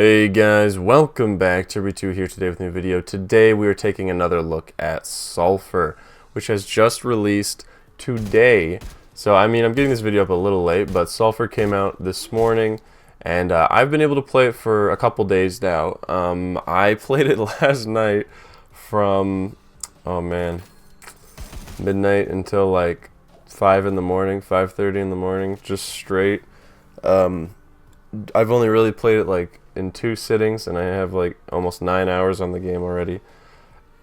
Hey guys, welcome back. Turby2 here today with a new video. Today we are taking another look at SULFUR, which has just released today. So I'm getting this video up a little late, but SULFUR came out this morning, and I've been able to play it for a couple days now. I played it last night from, oh man, midnight until like 5 in the morning, 5:30 in the morning, just straight. I've only really played it like in 2 sittings, and I have like almost 9 hours on the game already.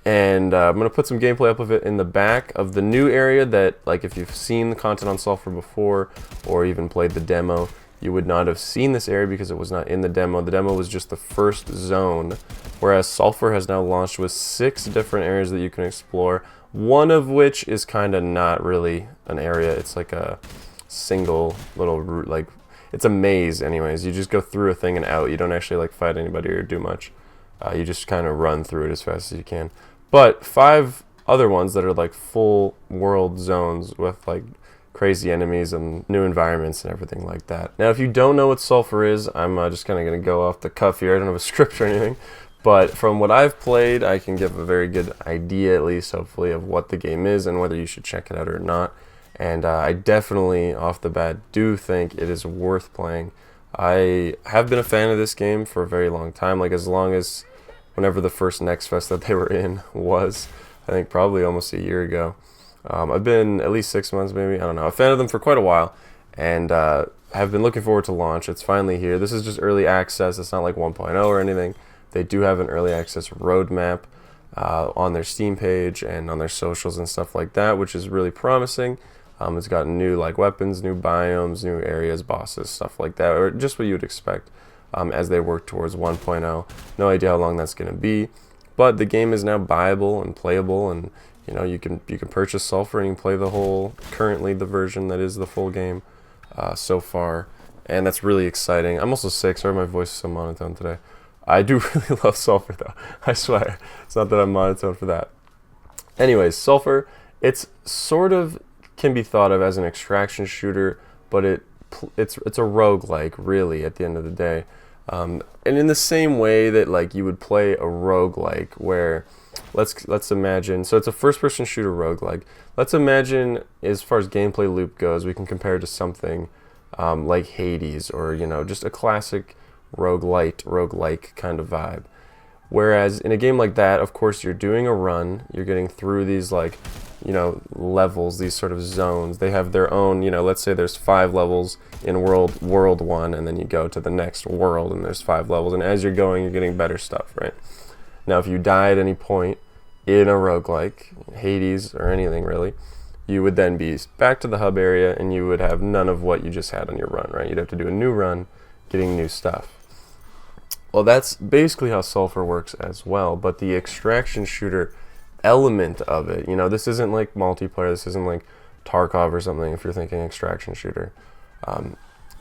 And I'm gonna put some gameplay up of it in the back of the new area that, like, if you've seen the content on SULFUR before or even played the demo, you would not have seen this area because it was not in the demo. The demo was just the first zone, whereas SULFUR has now launched with 6 different areas that you can explore, one of which is kind of not really an area. It's like a single little route, like it's a maze anyways. You just go through a thing and out. You don't actually like fight anybody or do much. You just kind of run through it as fast as you can. But 5 other ones that are like full world zones with like crazy enemies and new environments and everything like that. Now if you don't know what SULFUR is, I'm just kind of going to go off the cuff here. I don't have a script or anything. But from what I've played, I can give a very good idea, at least hopefully, of what the game is and whether you should check it out or not. And I definitely, off the bat, do think it is worth playing. I have been a fan of this game for a very long time, like as long as whenever the first Next Fest that they were in was. I think probably almost a year ago. I've been at least 6 months, maybe, I don't know, a fan of them for quite a while, and have been looking forward to launch. It's finally here. This is just early access. It's not like 1.0 or anything. They do have an early access roadmap on their Steam page and on their socials and stuff like that, which is really promising. It's got new like weapons, new biomes, new areas, bosses, stuff like that, or just what you would expect as they work towards 1.0. No idea how long that's going to be, but the game is now buyable and playable, and you can purchase SULFUR and you can play currently the version that is the full game so far, and that's really exciting. I'm also sick. Sorry, my voice is so monotone today. I do really love SULFUR though. I swear, it's not that I'm monotone for that. Anyways, SULFUR, it's sort of can be thought of as an extraction shooter, but it's a roguelike, really, at the end of the day. And in the same way that like you would play a roguelike, where let's imagine, so it's a first-person shooter roguelike. Let's imagine, as far as gameplay loop goes, we can compare it to something like Hades, or just a classic roguelike kind of vibe. Whereas in a game like that, of course, you're doing a run, you're getting through these like levels, these sort of zones. They have their own, let's say there's 5 levels in world 1, and then you go to the next world and there's 5 levels, and as you're going, you're getting better stuff, right? Now if you die at any point in a roguelike, Hades or anything really, you would then be back to the hub area and you would have none of what you just had on your run, right? You'd have to do a new run, getting new stuff. Well, that's basically how SULFUR works as well, but the extraction shooter element of it, this isn't like multiplayer, this isn't like Tarkov or something if you're thinking extraction shooter.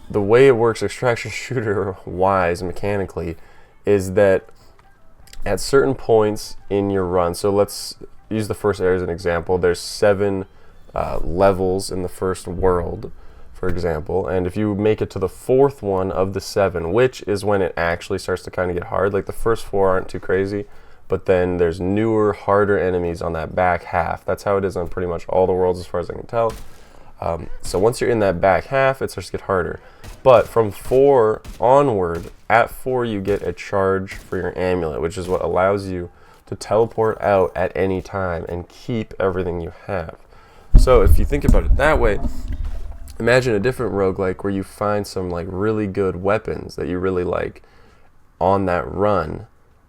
The way it works extraction shooter wise mechanically is that at certain points in your run, so let's use the first area as an example. There's 7 levels in the first world, for example, and if you make it to the 4th one of the 7, which is when it actually starts to kind of get hard, like the first 4 aren't too crazy, but then there's newer, harder enemies on that back half. That's how it is on pretty much all the worlds as far as I can tell. So once you're in that back half, it starts to get harder. But from 4 onward, at 4 you get a charge for your amulet, which is what allows you to teleport out at any time and keep everything you have. So if you think about it that way, imagine a different roguelike where you find some like really good weapons that you really like on that run,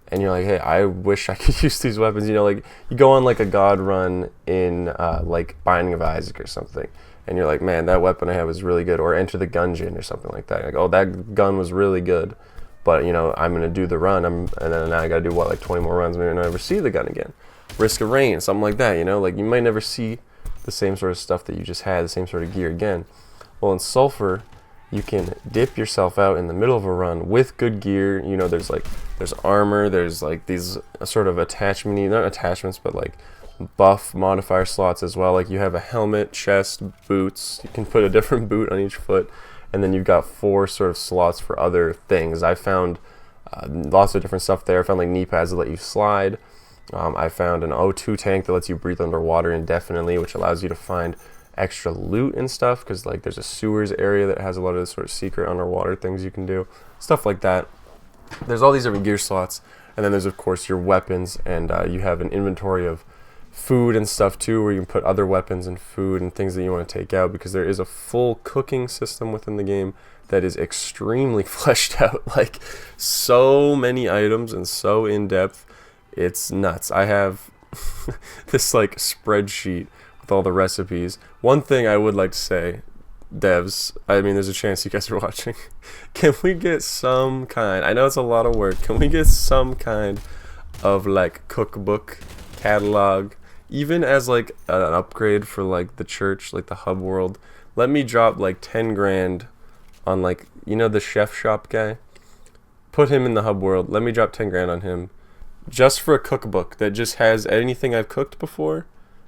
and you're like, hey, I wish I could use these weapons. Like you go on like a god run in like Binding of Isaac or something, and you're like, man, that weapon I have is really good. Or Enter the Gungeon or something like that. Like, oh, that gun was really good, but I'm gonna do the run, and then now I gotta do what, like 20 more runs, maybe I never see the gun again. Risk of Rain, something like that. Like you might never see the same sort of stuff that you just had, the same sort of gear again. Well, in SULFUR, you can dip yourself out in the middle of a run with good gear. There's armor, there's like these sort of not attachments, but like buff modifier slots as well. Like you have a helmet, chest, boots. You can put a different boot on each foot, and then you've got 4 sort of slots for other things. I found Lots of different stuff there. I found like knee pads that let you slide. I found an O2 tank that lets you breathe underwater indefinitely, which allows you to find extra loot and stuff, because like there's a sewers area that has a lot of the sort of secret underwater things you can do, stuff like that. There's all these different gear slots, and then there's of course your weapons, and you have an inventory of food and stuff too, where you can put other weapons and food and things that you want to take out, because there is a full cooking system within the game that is extremely fleshed out, like so many items and so in depth. It's nuts. I have this like spreadsheet with all the recipes. One thing I would like to say, devs, I mean, there's a chance you guys are watching. Can we get some kind, I know it's a lot of work, can we get some kind of like cookbook catalog, even as like an upgrade for like the church, like the hub world? Let me drop like 10 grand on like, you know, the chef shop guy, put him in the hub world. Let me drop 10 grand on him just for a cookbook that just has anything I've cooked before.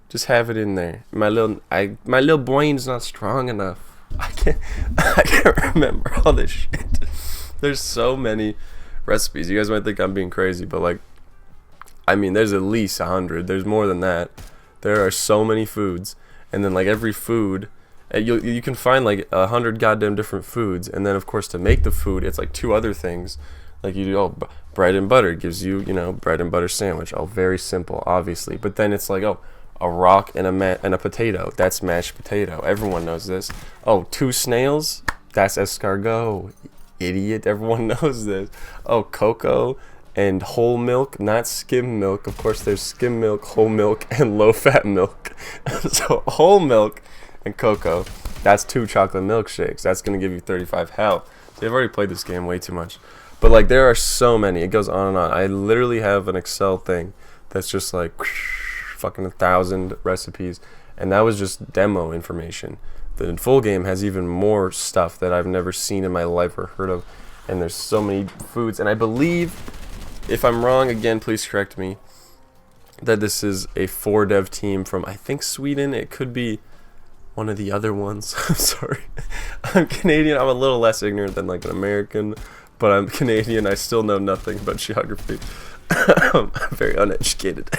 Just have it in there. My little brain's not strong enough. I can't remember all this shit. There's so many recipes. You guys might think I'm being crazy, but like, I mean, there's at least 100. There's more than that. There are so many foods, and then like every food, you can find like 100 goddamn different foods, and then of course to make the food, it's like 2 other things. Like you do, bread and butter gives you, you know, bread and butter sandwich. Oh, very simple, obviously. But then it's like, oh, a rock and a potato. That's mashed potato. Everyone knows this. Oh, 2 snails. That's escargot. Idiot. Everyone knows this. Oh, cocoa and whole milk, not skim milk. Of course, there's skim milk, whole milk, and low-fat milk. So whole milk and cocoa. That's 2 chocolate milkshakes. That's gonna give you 35 health. So I've already played this game way too much. But like, there are so many. It goes on and on. I literally have an Excel thing that's just like fucking 1,000 recipes, and that was just demo information. The full game has even more stuff that I've never seen in my life or heard of, and there's so many foods. And I believe, if I'm wrong, again, please correct me, that this is a 4-dev team from, I think, Sweden. It could be one of the other ones. I'm sorry. I'm Canadian. I'm a little less ignorant than like an American, but I'm Canadian. I still know nothing about geography. I'm very uneducated.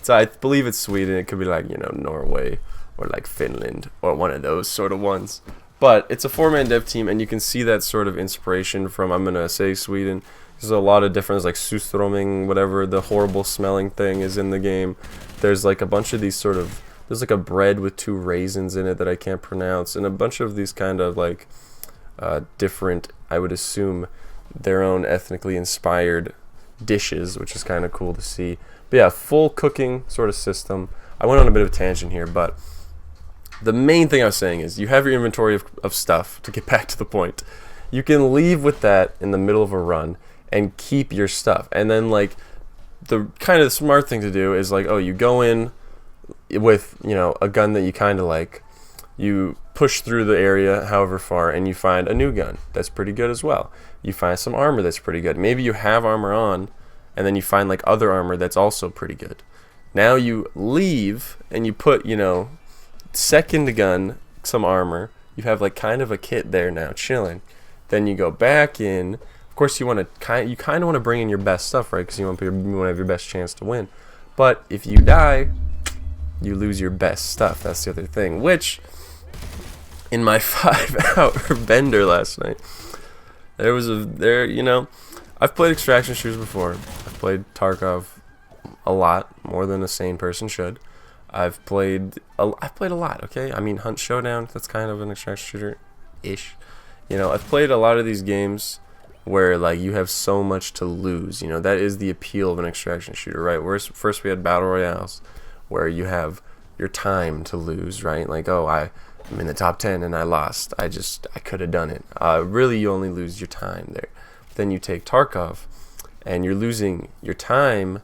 So I believe it's Sweden. It could be like, you know, Norway or like Finland or one of those sort of ones. But it's a 4-man dev team, and you can see that sort of inspiration from, I'm going to say Sweden. There's a lot of different, like surströmming, whatever, the horrible smelling thing is in the game. There's like a bunch of these sort of, there's like a bread with 2 raisins in it that I can't pronounce, and a bunch of these kind of like different, I would assume, their own ethnically inspired dishes, which is kind of cool to see. But yeah, full cooking sort of system. I went on a bit of a tangent here, but the main thing I was saying is you have your inventory of stuff. To get back to the point, you can leave with that in the middle of a run and keep your stuff. And then like the kind of smart thing to do is like, oh, you go in with, you know, a gun that you kind of like, you push through the area however far, and you find a new gun that's pretty good as well. You find some armor that's pretty good. Maybe you have armor on, and then you find like other armor that's also pretty good. Now you leave and you put, you know, second gun, some armor. You have like kind of a kit there now, chilling. Then you go back in. Of course, you kind of want to bring in your best stuff, right? Because you want to have your best chance to win. But if you die, you lose your best stuff. That's the other thing. Which, in my 5-hour bender last night, you know, I've played extraction shooters before. I've played Tarkov a lot, more than a sane person should. I've played a lot, okay? I mean, Hunt Showdown, that's kind of an extraction shooter-ish. You know, I've played a lot of these games where, like, you have so much to lose. You know, that is the appeal of an extraction shooter, right? First we had Battle Royales, where you have your time to lose, right? Like, oh, I'm in the top 10 and I lost. I could have done it. Really, you only lose your time there. Then you take Tarkov, and you're losing your time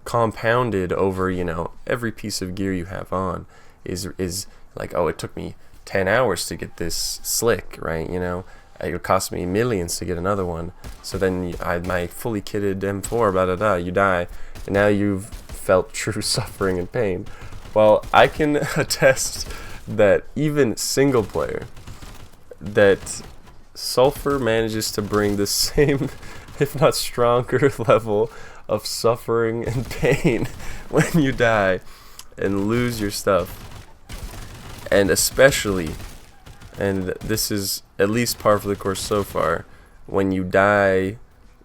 compounded over, you know, every piece of gear you have on is like, oh, it took me 10 hours to get this slick, right? You know, it cost me millions to get another one. So then my fully kitted M4, blah, blah, blah, you die, and now you've felt true suffering and pain. Well, I can attest that even single player, that SULFUR manages to bring the same if not stronger, level of suffering and pain when you die and lose your stuff. And especially, and this is at least par for the course so far, when you die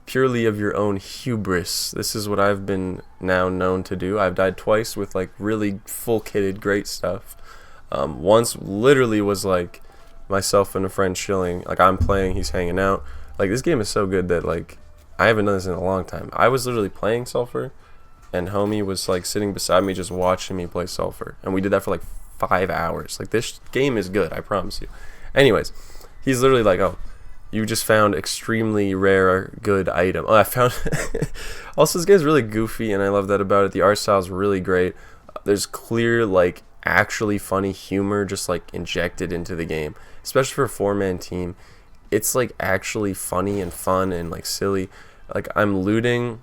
purely of your own hubris. This is what I've been now known to do. I've died twice with like really full kitted great stuff. Once literally was like myself and a friend chilling, like I'm playing, he's hanging out. Like this game is so good that like I haven't done this in a long time. I was literally playing Sulfur and homie was like sitting beside me just watching me play Sulfur, and we did that for like 5 hours. Like this game is good, I promise you. Anyways, he's literally like, oh, you just found extremely rare good item. Oh, I found also this game's really goofy and I love that about it. The art style is really great. There's clear like actually funny humor just like injected into the game, especially for a 4-man team. It's like actually funny and fun and like silly. Like I'm looting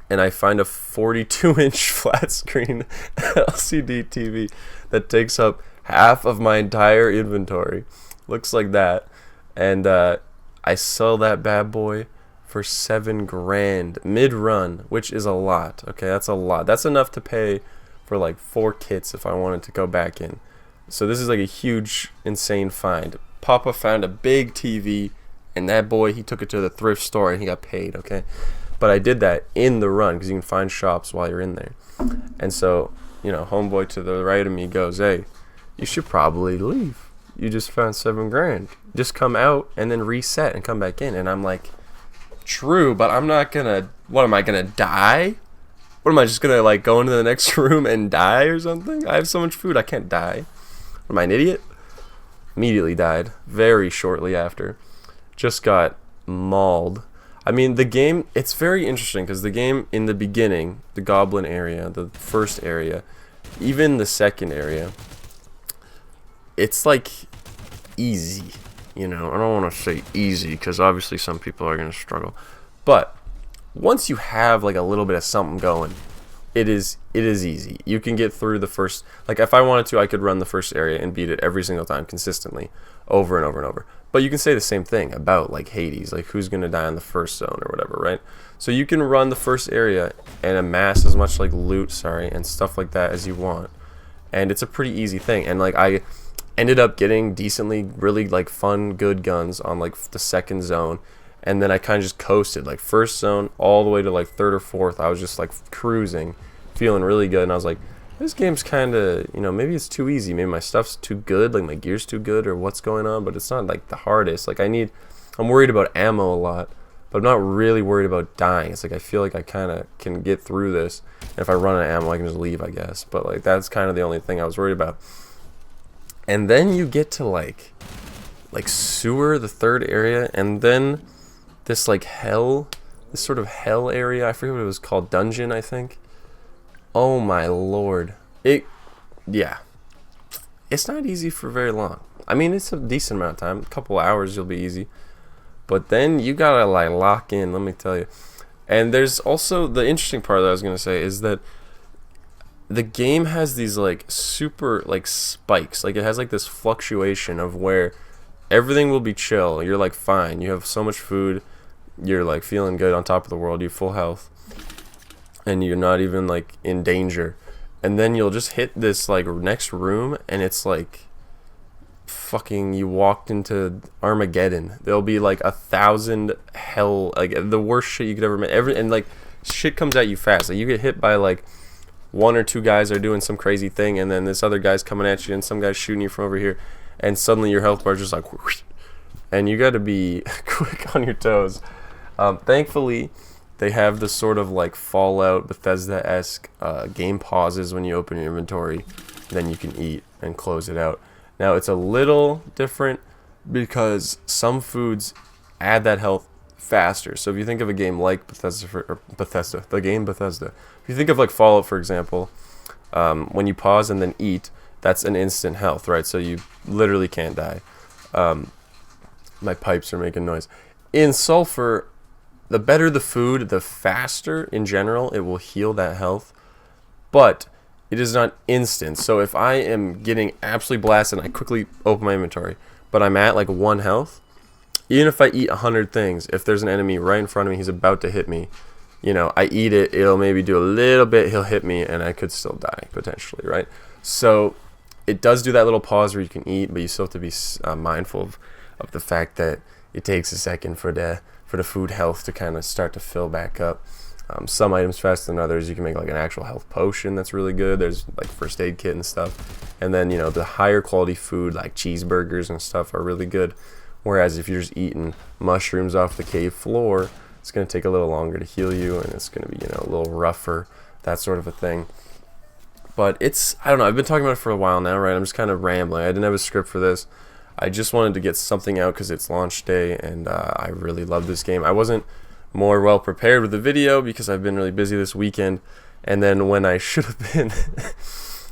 and I find a 42-inch flat screen LCD TV that takes up half of my entire inventory. Looks like that. And I sell that bad boy for $7 grand mid-run, which is a lot. Okay, that's a lot. That's enough to pay for like 4 kits if I wanted to go back in. So this is like a huge, insane find. Papa found a big TV, and that boy, he took it to the thrift store and he got paid, okay? But I did that in the run because you can find shops while you're in there. And so, you know, homeboy to the right of me goes, hey, you should probably leave. You just found $7 grand. Just come out and then reset and come back in. And I'm like, true, but I'm not gonna, what am I gonna die? What am I just gonna like go into the next room and die or something? I have so much food, I can't die. Am I an idiot? Immediately died very shortly after. Just got mauled. I mean, the game, it's very interesting because the game in the beginning, the goblin area, the first area, even the second area, it's like easy, you know. I don't want to say easy because obviously some people are going to struggle, but once you have like a little bit of something going, it is easy. You can get through the first, like if I wanted to, I could run the first area and beat it every single time consistently over and over and over. But you can say the same thing about like Hades, like who's going to die in the first zone or whatever, right? So you can run the first area and amass as much like loot, and stuff like that as you want, and it's a pretty easy thing. And like I ended up getting decently really like fun good guns on like the second zone, and then I kind of just coasted like first zone all the way to like third or fourth. I was just like cruising, feeling really good, and I was like, this game's kind of, you know, maybe it's too easy, maybe my stuff's too good, like my gear's too good or what's going on, but it's not like the hardest. Like I'm worried about ammo a lot, but I'm not really worried about dying. It's like I feel like I kind of can get through this, and if I run out of ammo I can just leave, I guess. But like that's kind of the only thing I was worried about. And then you get to like sewer, the third area, and then this like hell, this sort of hell area, I forget what it was called, dungeon, I think. Oh my lord. Yeah. It's not easy for very long. I mean, it's a decent amount of time, a couple hours you'll be easy. But then you gotta like lock in, let me tell you. And there's also, the interesting part that I was gonna say is that the game has these like super like spikes. Like it has like this fluctuation of where everything will be chill. You're like fine. You have so much food. You're like feeling good on top of the world. You have full health. And you're not even like in danger. And then you'll just hit this like next room and it's like fucking you walked into Armageddon. There'll be like 1,000 hell, like the worst shit you could ever make. And like shit comes at you fast. Like you get hit by like 1 or 2 guys are doing some crazy thing, and then this other guy's coming at you and some guy's shooting you from over here, and suddenly your health bar is just like whoosh, and you got to be quick on your toes. Thankfully they have this sort of like Fallout Bethesda-esque game pauses when you open your inventory, then you can eat and close it out. Now it's a little different because some foods add that health faster. So if you think of a game like Bethesda, the game Bethesda, if you think of like Fallout, for example, when you pause and then eat, that's an instant health, right? So you literally can't die. My pipes are making noise. In Sulfur, the better the food, the faster in general it will heal that health, but it is not instant. So if I am getting absolutely blasted and I quickly open my inventory, but I'm at like 1 health, even if I eat 100 things, if there's an enemy right in front of me, he's about to hit me, you know, I eat it, it'll maybe do a little bit, he'll hit me, and I could still die, potentially, right? So it does do that little pause where you can eat, but you still have to be mindful of the fact that it takes a second for the food health to kind of start to fill back up. Some items faster than others. You can make like an actual health potion that's really good. There's like first aid kit and stuff. And then, you know, the higher quality food like cheeseburgers and stuff are really good. Whereas if you're just eating mushrooms off the cave floor, it's going to take a little longer to heal you, and it's going to be, you know, a little rougher, that sort of a thing. But it's, I don't know, I've been talking about it for a while now, right? I'm just kind of rambling. I didn't have a script for this. I just wanted to get something out because it's launch day, and I really love this game. I wasn't more well prepared with the video because I've been really busy this weekend, and then when I should have been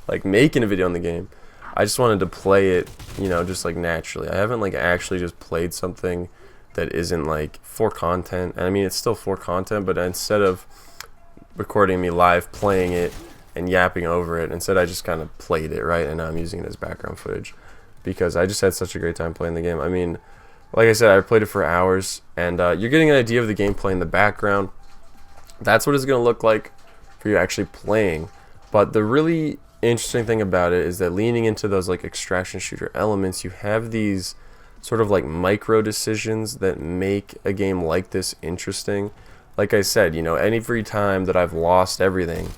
like making a video on the game, I just wanted to play it, you know, just like naturally. I haven't like actually just played something that isn't like for content. And I mean, it's still for content, but instead of recording me live playing it and yapping over it, instead I just kind of played it, right? And now I'm using it as background footage because I just had such a great time playing the game. I mean, like I said, I played it for hours, and you're getting an idea of the gameplay in the background. That's what it's going to look like for you actually playing. But the really interesting thing about it is that leaning into those like extraction shooter elements, you have these sort of like micro decisions that make a game like this interesting. Like I said, you know, every time that I've lost everything,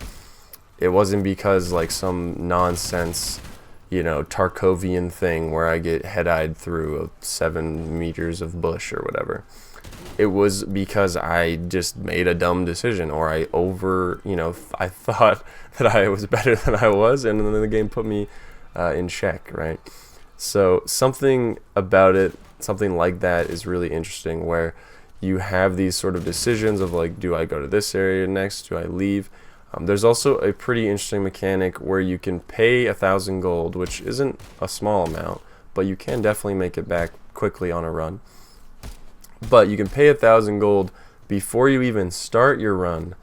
it wasn't because like some nonsense, you know, Tarkovian thing where I get head-eyed through 7 meters of bush or whatever. It was because I just made a dumb decision, or I I thought that I was better than I was, and then the game put me in check, right? So something about it, something like that is really interesting, where you have these sort of decisions of like, do I go to this area next? Do I leave? There's also a pretty interesting mechanic where you can pay 1,000 gold, which isn't a small amount, but you can definitely make it back quickly on a run. But you can pay 1,000 gold before you even start your run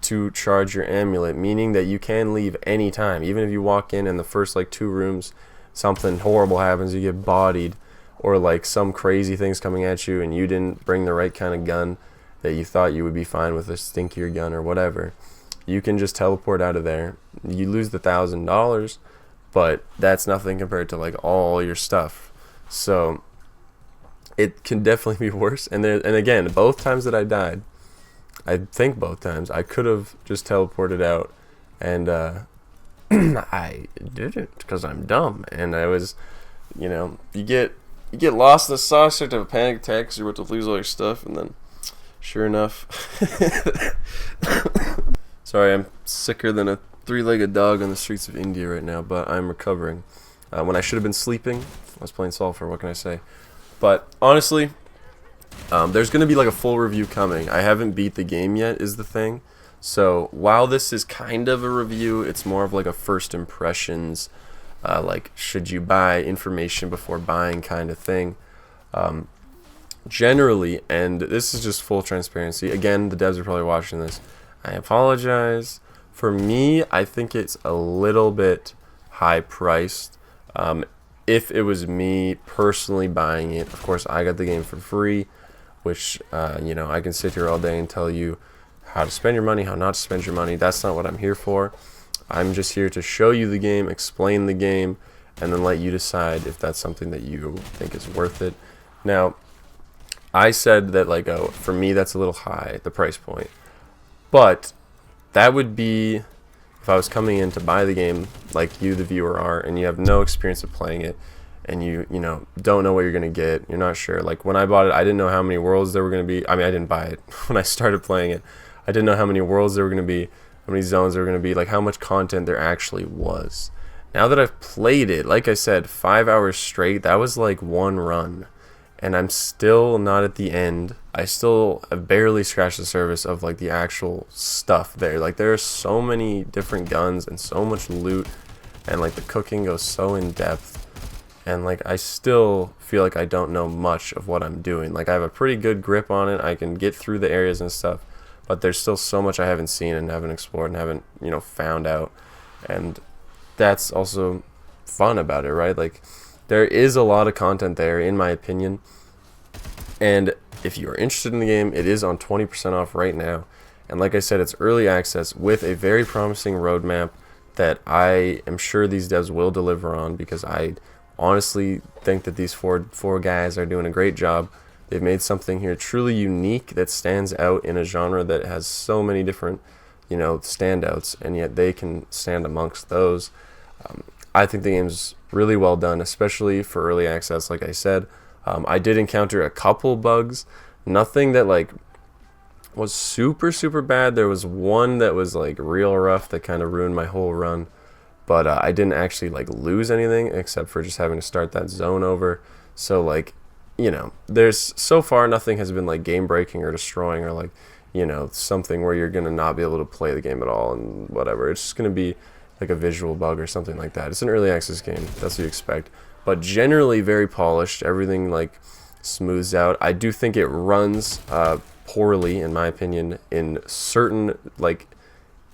to charge your amulet, meaning that you can leave anytime. Even if you walk in the first like 2 rooms, something horrible happens, you get bodied, or like some crazy thing's coming at you and you didn't bring the right kind of gun that you thought you would be fine with, a stinkier gun or whatever. You can just teleport out of there. You lose the $1,000, but that's nothing compared to like all your stuff. So it can definitely be worse. And again, both times that I died, I think both times I could have just teleported out, and I didn't because I'm dumb. And I was, you know, you get lost in the sauce, start to have a panic attack because you're about to lose all your stuff, and then sure enough. Sorry, I'm sicker than a 3-legged dog on the streets of India right now, but I'm recovering. When I should have been sleeping, I was playing Sulfur, what can I say? But honestly, there's going to be like a full review coming. I haven't beat the game yet is the thing. So while this is kind of a review, it's more of like a first impressions, like should you buy information before buying kind of thing. Generally, and this is just full transparency, again, the devs are probably watching this, I apologize. For me, I think it's a little bit high priced. If it was me personally buying it, of course I got the game for free, which you know, I can sit here all day and tell you how to spend your money, how not to spend your money. That's not what I'm here for. I'm just here to show you the game, explain the game, and then let you decide if that's something that you think is worth it. Now, I said that like, oh, for me that's a little high, the price point. But that would be if I was coming in to buy the game like you, the viewer, are, and you have no experience of playing it, and you know, don't know what you're going to get. You're not sure. Like when I bought it, I didn't know how many worlds there were going to be. I mean, I didn't buy it. When I started playing it, I didn't know how many worlds there were going to be, how many zones there were going to be, like how much content there actually was. Now that I've played it, like I said, 5 hours straight, that was like one run. And I'm still not at the end. I still have barely scratched the surface of like the actual stuff there. Like there are so many different guns and so much loot, and like the cooking goes so in depth, and like I still feel like I don't know much of what I'm doing. Like I have a pretty good grip on it. I can get through the areas and stuff, but there's still so much I haven't seen and haven't explored and haven't, you know, found out. And that's also fun about it, right? Like there is a lot of content there, in my opinion. And if you are interested in the game, it is on 20% off right now. And like I said, it's early access with a very promising roadmap that I am sure these devs will deliver on, because I honestly think that these four guys are doing a great job. They've made something here truly unique that stands out in a genre that has so many different, standouts, and yet they can stand amongst those. I think the game's really well done, especially for early access, like I said. I did encounter a couple bugs, nothing that was super super bad. There was one that was real rough that kind of ruined my whole run, but I didn't actually lose anything except for just having to start that zone over. So there's so far nothing has been game breaking or destroying or something where you're gonna not be able to play the game at all and whatever. It's just gonna be a visual bug or something like that. It's an early access game, that's what you expect, but generally very polished. Everything smooths out. I do think it runs poorly, in my opinion, in certain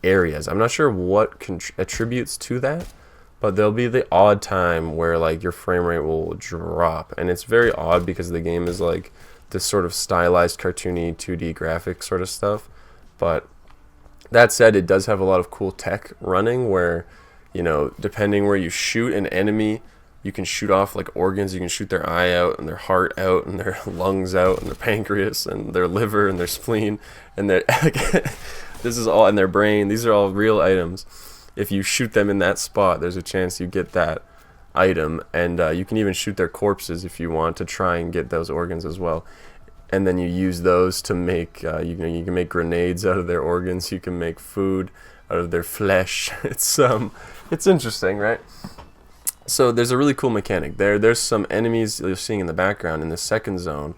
areas. I'm not sure what attributes to that, but there'll be the odd time where your frame rate will drop, and it's very odd because the game is this sort of stylized cartoony 2D graphic sort of stuff. But that said, it does have a lot of cool tech running where, depending where you shoot an enemy, you can shoot off organs. You can shoot their eye out and their heart out and their lungs out and their pancreas and their liver and their spleen and their this is all in their brain. These are all real items. If you shoot them in that spot, there's a chance you get that item, and you can even shoot their corpses if you want to try and get those organs as well. And then you use those to make you can make grenades out of their organs. You can make food out of their flesh. It's interesting, right? So there's a really cool mechanic there. There's some enemies you're seeing in the background in the second zone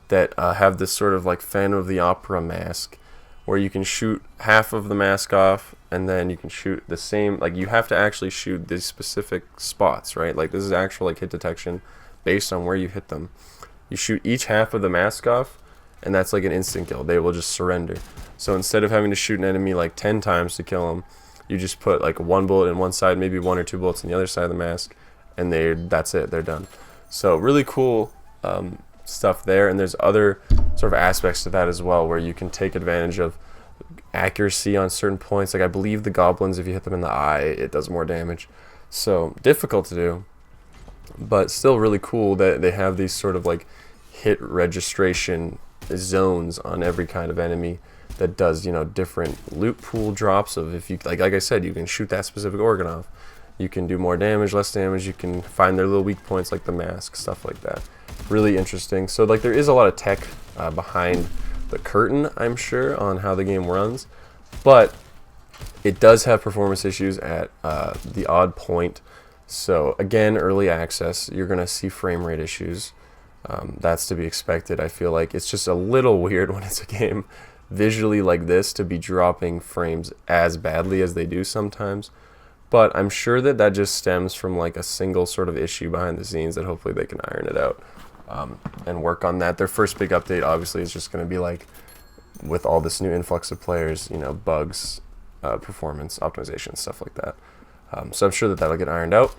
that have this sort of Phantom of the Opera mask, where you can shoot half of the mask off, and then you can shoot the same. You have to actually shoot these specific spots, right? This is actual hit detection based on where you hit them. You shoot each half of the mask off, and that's an instant kill. They will just surrender. So instead of having to shoot an enemy 10 times to kill them, you just put one bullet in one side, maybe 1 or 2 bullets in the other side of the mask, and that's it. They're done. So really cool stuff there. And there's other sort of aspects to that as well, where you can take advantage of accuracy on certain points. I believe the goblins, if you hit them in the eye, it does more damage. So difficult to do, but still really cool that they have these sort of hit registration zones on every kind of enemy that does different loot pool drops of, if you like I said, you can shoot that specific organ off, you can do more damage, less damage, you can find their little weak points like the mask, stuff like that. Really interesting. So there is a lot of tech behind the curtain, I'm sure, on how the game runs, but it does have performance issues at the odd point. So again, early access, you're gonna see frame rate issues. That's to be expected. I feel like it's just a little weird when it's a game visually like this to be dropping frames as badly as they do sometimes, but I'm sure that just stems from a single sort of issue behind the scenes that hopefully they can iron it out and work on that. Their first big update obviously is just going to be with all this new influx of players, bugs, performance optimization, stuff like that. So I'm sure that that'll get ironed out.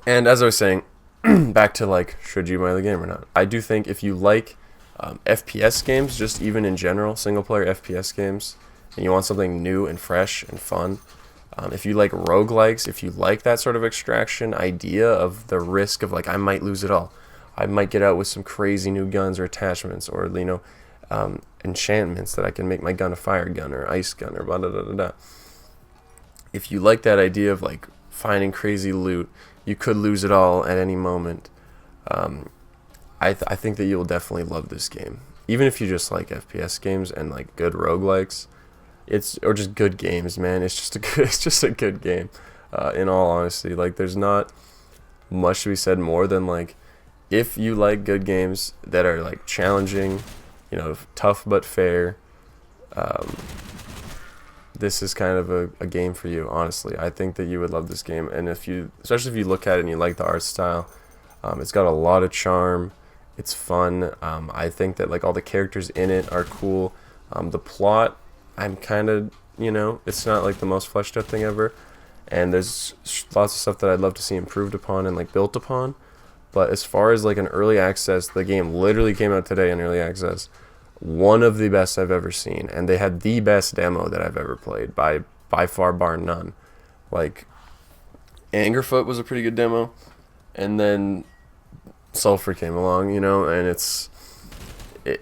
And as I was saying, back to should you buy the game or not, I do think if you FPS games, just even in general, single player FPS games, and you want something new and fresh and fun, if you like roguelikes, if you like that sort of extraction idea of the risk of I might lose it all, I might get out with some crazy new guns or attachments or enchantments that I can make my gun a fire gun or ice gun or blah blah blah blah blah. If you like that idea of finding crazy loot, you could lose it all at any moment, I think that you'll definitely love this game. Even if you just like FPS games and good roguelikes, or just good games, man. It's just a good game. In all honesty, there's not much to be said more than if you like good games that are challenging, tough but fair. This is kind of a game for you. Honestly, I think that you would love this game, and especially if you look at it and you like the art style, it's got a lot of charm. It's fun. I think that all the characters in it are cool. The plot, I'm kind of, it's not the most fleshed out thing ever, and there's lots of stuff that I'd love to see improved upon and built upon. But as far as like an early access, the game literally came out today in early access. One of the best I've ever seen, and they had the best demo that I've ever played by far, bar none. Like Angerfoot was a pretty good demo, and then Sulfur came along, you know, and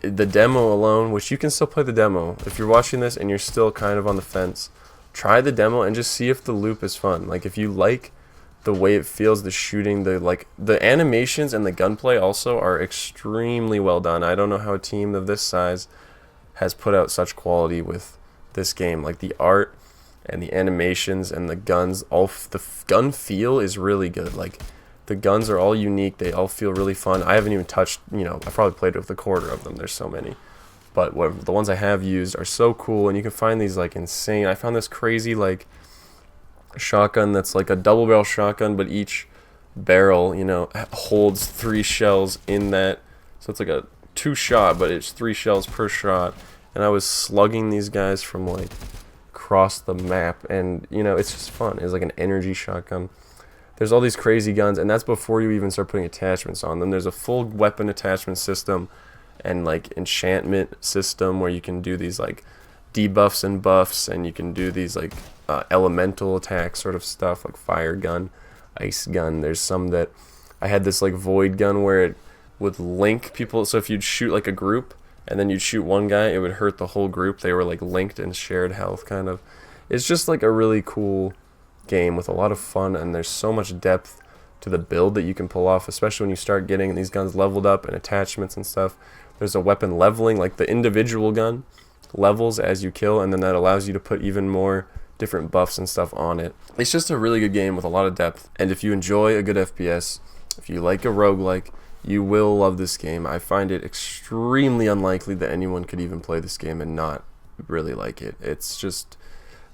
the demo alone, which you can still play the demo. If you're watching this and you're still kind of on the fence, try the demo and just see if the loop is fun. Like if you like the way it feels, the shooting, the animations and the gunplay also are extremely well done. I don't know how a team of this size has put out such quality with this game. Like the art and the animations and the guns, the gun feel is really good. Like the guns are all unique. They all feel really fun. I haven't even touched, you know, I probably played with a quarter of them. There's so many. But the ones I have used are so cool, and you can find these like insane. I found this crazy like shotgun that's like a double barrel shotgun, but each barrel, you know, holds 3 shells in that. So it's like a 2 shot, but it's 3 shells per shot. And I was slugging these guys from like across the map, and you know, it's just fun. It's like an energy shotgun. There's all these crazy guns, and that's before you even start putting attachments on them. There's a full weapon attachment system and like enchantment system where you can do these like debuffs and buffs, and you can do these like elemental attack sort of stuff, like fire gun, ice gun. There's some that I had this like void gun where it would link people. So if you'd shoot like a group and then you'd shoot one guy, it would hurt the whole group. They were like linked and shared health kind of. It's just like a really cool game with a lot of fun, and there's so much depth to the build that you can pull off, especially when you start getting these guns leveled up and attachments and stuff. There's a weapon leveling, like the individual gun levels as you kill, and then that allows you to put even more different buffs and stuff on it. It's just a really good game with a lot of depth, and if you enjoy a good FPS, if you like a roguelike, you will love this game. I find it extremely unlikely that anyone could even play this game and not really like it. It's just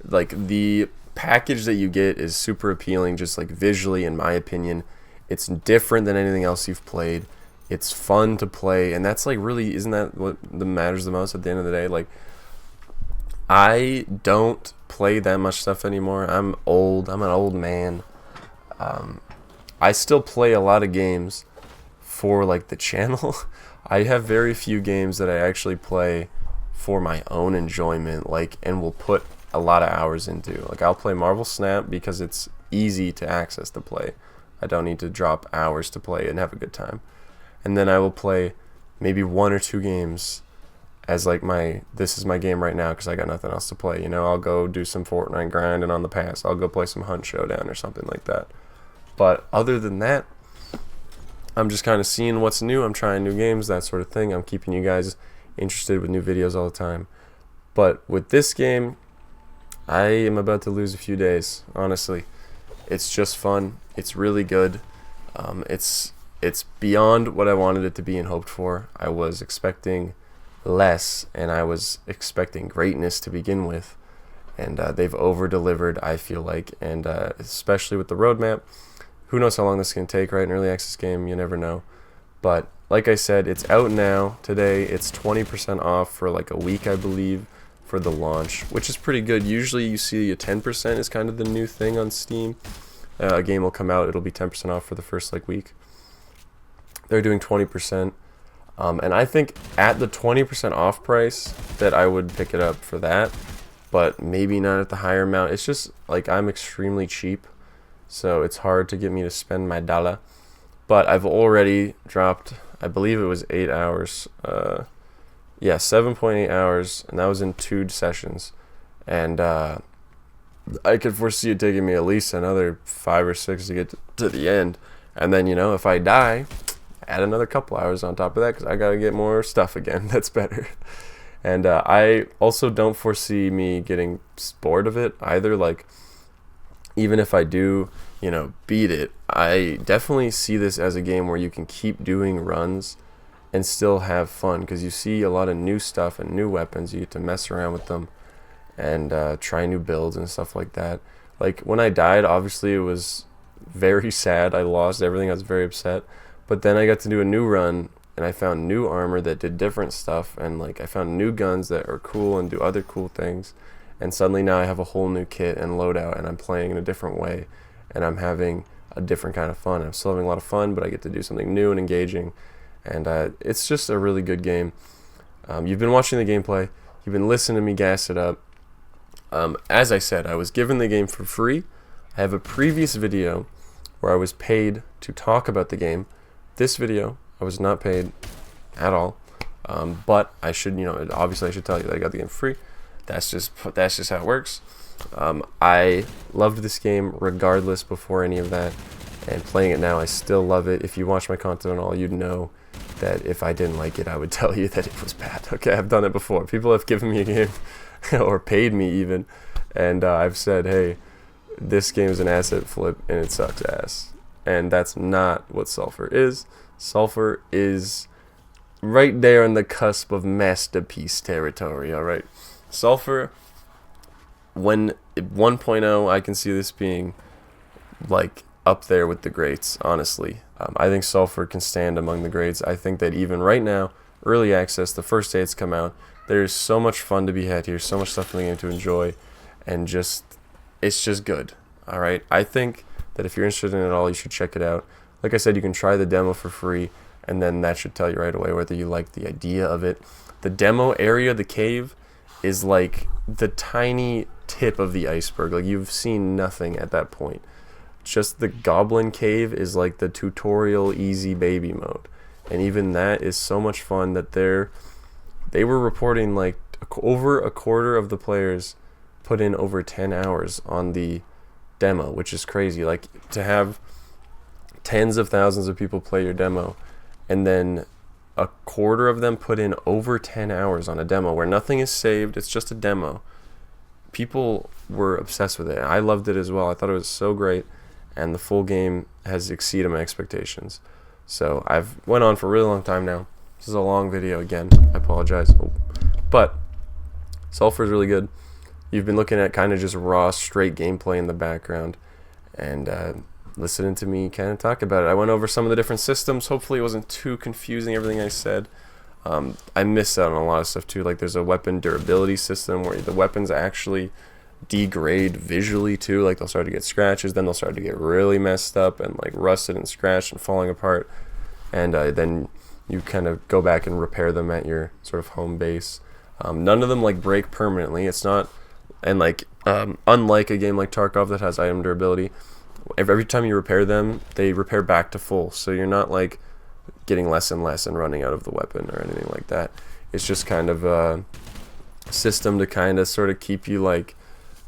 like the package that you get is super appealing, just like visually, in my opinion. It's different than anything else you've played. It's fun to play, and that's like really, isn't that what matters the most at the end of the day? Like, I don't play that much stuff anymore. I'm old. I'm an old man. I still play a lot of games for like the channel. I have very few games that I actually play for my own enjoyment, like, and will put a lot of hours into. Like, I'll play Marvel Snap because it's easy to access to play. I don't need to drop hours to play and have a good time. And then I will play maybe 1 or 2 games as like this is my game right now because I got nothing else to play. You know, I'll go do some Fortnite grinding on the pass. I'll go play some Hunt Showdown or something like that. But other than that, I'm just kind of seeing what's new. I'm trying new games, that sort of thing. I'm keeping you guys interested with new videos all the time. But with this game, I am about to lose a few days, honestly. It's just fun. It's really good. It's beyond what I wanted it to be and hoped for. I was expecting less, and I was expecting greatness to begin with. And they've over-delivered, I feel like. And especially with the roadmap, who knows how long this can take, right? An early access game, you never know. But like I said, it's out now. Today, it's 20% off for like a week, I believe, for the launch, which is pretty good. Usually you see a 10% is kind of the new thing on Steam. A game will come out, it'll be 10% off for the first like week. They're doing 20%. And I think at the 20% off price that I would pick it up for that, but maybe not at the higher amount. It's just like I'm extremely cheap, so it's hard to get me to spend my dollar. But I've already dropped, I believe it was 8 hours. Yeah, 7.8 hours, and that was in 2 sessions. And I could foresee it taking me at least another 5 or 6 to get to the end. And then, you know, if I die, add another couple hours on top of that because I got to get more stuff again. That's better. And I also don't foresee me getting bored of it either. Like, even if I do, you know, beat it, I definitely see this as a game where you can keep doing runs and still have fun because you see a lot of new stuff and new weapons. You get to mess around with them and try new builds and stuff like that. Like, when I died, obviously it was very sad. I lost everything. I was very upset. But then I got to do a new run, and I found new armor that did different stuff, and like I found new guns that are cool and do other cool things. And suddenly now I have a whole new kit and loadout, and I'm playing in a different way, and I'm having a different kind of fun. I'm still having a lot of fun, but I get to do something new and engaging, and it's just a really good game. You've been watching the gameplay, you've been listening to me gas it up. As I said, I was given the game for free. I have a previous video where I was paid to talk about the game. This video, I was not paid at all. But I should, obviously I should tell you that I got the game for free. That's just how it works. I loved this game regardless before any of that, and playing it now, I still love it. If you watch my content and all, you'd know that if I didn't like it, I would tell you that it was bad. Okay, I've done it before. People have given me a game or paid me even, and I've said, hey, this game is an asset flip and it sucks ass. And that's not what Sulfur is. Sulfur is right there on the cusp of masterpiece territory, alright? Sulfur, when 1.0, I can see this being like up there with the greats, honestly. I think Sulfur can stand among the greats. I think that even right now, early access, the first day it's come out, there's so much fun to be had here, so much stuff in the game to enjoy, and it's just good, alright? I think that if you're interested in it at all, you should check it out. Like I said, you can try the demo for free, and then that should tell you right away whether you like the idea of it. The demo area, the cave, is like the tiny tip of the iceberg. Like, you've seen nothing at that point. Just the goblin cave is like the tutorial easy baby mode, and even that is so much fun that they were reporting like over a quarter of the players put in over 10 hours on the demo, which is crazy. Like, to have tens of thousands of people play your demo and then a quarter of them put in over 10 hours on a demo where nothing is saved, it's just a demo. People were obsessed with it. I loved it as well. I thought it was so great, and the full game has exceeded my expectations. So I've went on for a really long time now. This is a long video again. I apologize. But Sulfur is really good. You've been looking at kind of just raw, straight gameplay in the background, and listening to me kind of talk about it. I went over some of the different systems. Hopefully it wasn't too confusing, everything I said. I missed out on a lot of stuff too. Like, there's a weapon durability system where the weapons actually degrade visually too. Like, they'll start to get scratches, then they'll start to get really messed up and like rusted and scratched and falling apart, and then you kind of go back and repair them at your sort of home base. None of them like break permanently. It's not, and like unlike a game like Tarkov that has item durability, every time you repair them, they repair back to full. So you're not like getting less and less and running out of the weapon or anything like that. It's just kind of a system to kind of sort of keep you like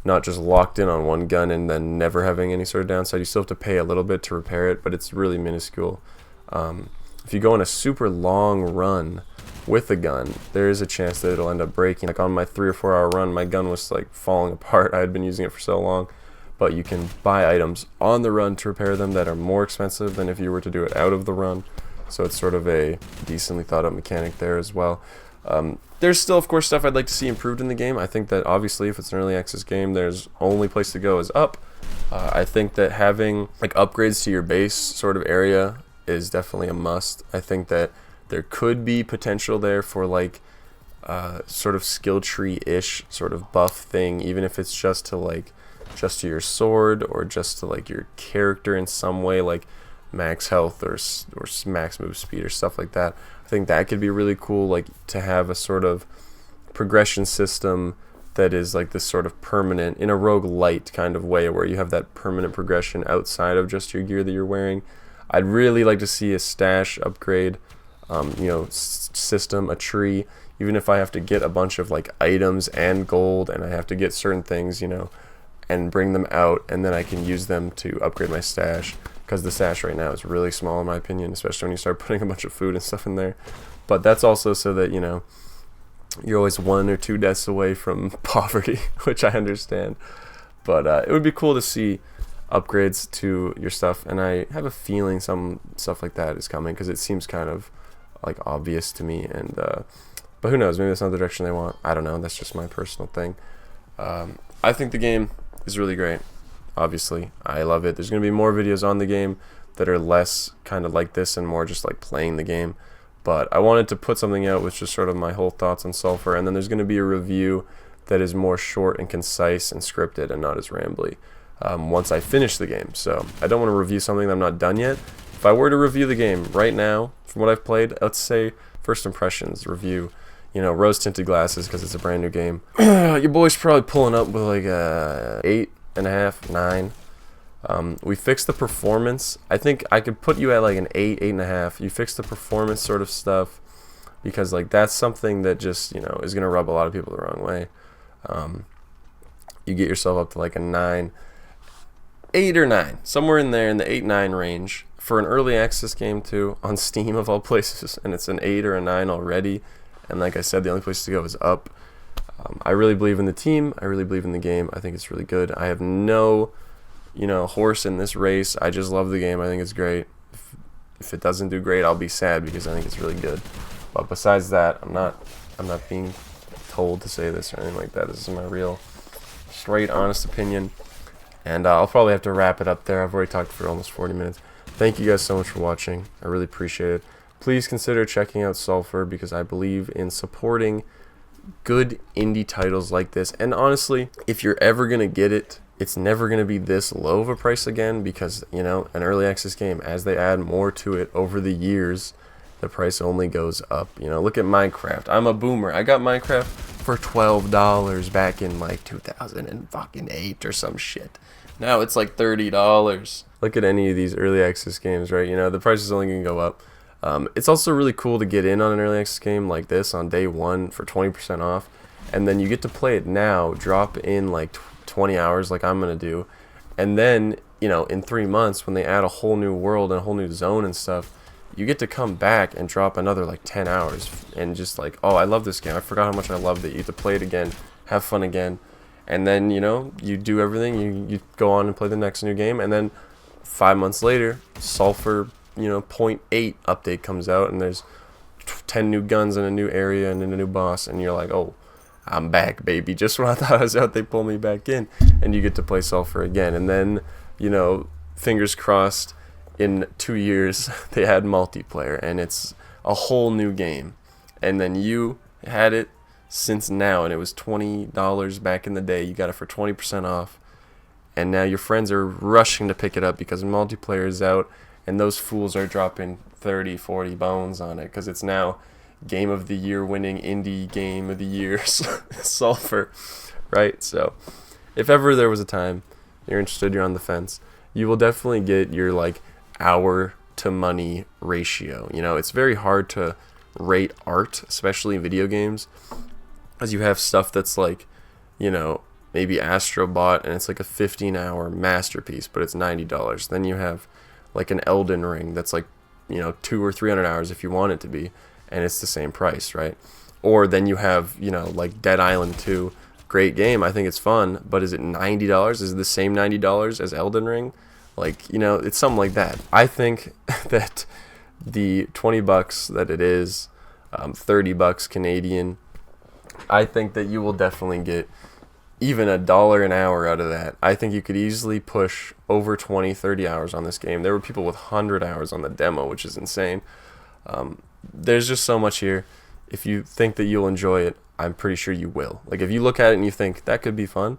not just locked in on one gun and then never having any sort of downside. You still have to pay a little bit to repair it, but it's really minuscule. If you go on a super long run with a gun, there is a chance that it'll end up breaking. Like, on my 3 or 4 hour run, my gun was like falling apart. I had been using it for so long. But you can buy items on the run to repair them that are more expensive than if you were to do it out of the run. So it's sort of a decently thought out mechanic there as well. There's still, of course, stuff I'd like to see improved in the game. I think that obviously if it's an early access game, there's only place to go is up. I think that having like upgrades to your base sort of area is definitely a must. I think that there could be potential there for like sort of skill tree-ish sort of buff thing, even if it's just to your sword or just to like your character in some way, like max health or max move speed or stuff like that. I think that could be really cool, like to have a sort of progression system that is like this sort of permanent, in a roguelite kind of way, where you have that permanent progression outside of just your gear that you're wearing. I'd really like to see a stash upgrade, system, a tree, even if I have to get a bunch of like items and gold and I have to get certain things, and bring them out, and then I can use them to upgrade my stash, because the stash right now is really small in my opinion, especially when you start putting a bunch of food and stuff in there. But that's also so that you're always 1 or 2 deaths away from poverty, which I understand. But it would be cool to see upgrades to your stuff, and I have a feeling some stuff like that is coming, because it seems kind of like obvious to me. And but who knows, maybe that's not the direction they want. I don't know, that's just my personal thing. I think the game is really great. Obviously, I love it. There's going to be more videos on the game that are less kind of like this and more just like playing the game. But I wanted to put something out with just sort of my whole thoughts on Sulfur, and then there's going to be a review that is more short and concise and scripted and not as rambly. once I finish the game. So I don't want to review something that I'm not done yet. If I were to review the game right now, from what I've played, let's say first impressions review, you know, rose-tinted glasses because it's a brand new game. Your boy's probably pulling up with like a 8.5, 9. We fixed the performance. I think I could put you at like an 8, 8.5. You fixed the performance sort of stuff because like that's something that just, you know, is gonna rub a lot of people the wrong way. You get yourself up to like a 9, 8 or 9, somewhere in there in the 8, 9 range for an early access game too on Steam of all places, and it's an 8 or a 9 already. And like I said, the only place to go is up. I really believe in the team. I really believe in the game. I think it's really good. I have no, you know, horse in this race. I just love the game. I think it's great. If it doesn't do great, I'll be sad because I think it's really good. But besides that, I'm not being told to say this or anything like that. This is my real, straight, honest opinion. And I'll probably have to wrap it up there. I've already talked for almost 40 minutes. Thank you guys so much for watching. I really appreciate it. Please consider checking out SULFUR because I believe in supporting good indie titles like this. And honestly, if you're ever going to get it, it's never going to be this low of a price again because, you know, an early access game, as they add more to it over the years, the price only goes up. You know, look at Minecraft. I'm a boomer. I got Minecraft for $12 back in like 2008 or some shit. Now it's like $30. Look at any of these early access games, right? You know, the price is only going to go up. It's also really cool to get in on an early access game like this on day one for 20% off, and then you get to play it now, drop in like 20 hours like I'm going to do, and then, you know, in 3 months when they add a whole new world and a whole new zone and stuff, you get to come back and drop another like 10 hours and just like, oh, I love this game. I forgot how much I loved it. You get to play it again, have fun again, and then, you know, you do everything. You go on and play the next new game, and then 5 months later, SULFUR, you know, 0.8 update comes out, and there's 10 new guns in a new area and in a new boss, and you're like, oh, I'm back, baby. Just when I thought I was out, they pull me back in, and you get to play SULFUR again. And then, you know, fingers crossed, in 2 years they had multiplayer, and it's a whole new game. And then you had it since now, and it was $20 back in the day. You got it for 20% off, and now your friends are rushing to pick it up because multiplayer is out. And those fools are dropping 30, 40 bones on it because it's now Game of the Year winning indie Game of the Year SULFUR, right? So if ever there was a time you're interested, you're on the fence, you will definitely get your like hour to money ratio. You know, it's very hard to rate art, especially in video games, as you have stuff that's like, you know, maybe Astrobot and it's like a 15-hour masterpiece, but it's $90. Then you have like an Elden Ring that's like, you know, 200 or 300 hours if you want it to be, and it's the same price, right? Or then you have, you know, like Dead Island 2, great game, I think it's fun, but is it $90? Is it the same $90 as Elden Ring? Like, you know, it's something like that. I think that the $20 that it is, $30 Canadian, I think that you will definitely get even $1 an hour out of that. I think you could easily push over 20, 30 hours on this game. There were people with 100 hours on the demo, which is insane. There's just so much here. If you think that you'll enjoy it, I'm pretty sure you will. Like, if you look at it and you think that could be fun,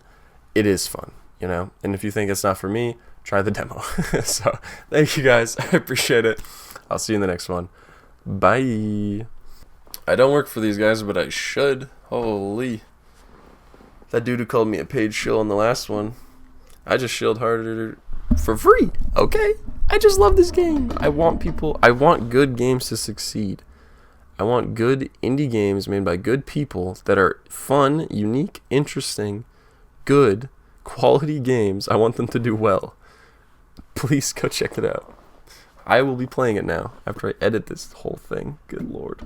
it is fun, you know? And if you think it's not for me, try the demo. So, thank you guys. I appreciate it. I'll see you in the next one. Bye. I don't work for these guys, but I should. Holy. That dude who called me a paid shill in the last one, I just shilled harder for free, okay? I just love this game. I want good games to succeed. I want good indie games made by good people that are fun, unique, interesting, good, quality games. I want them to do well. Please go check it out. I will be playing it now after I edit this whole thing. Good lord.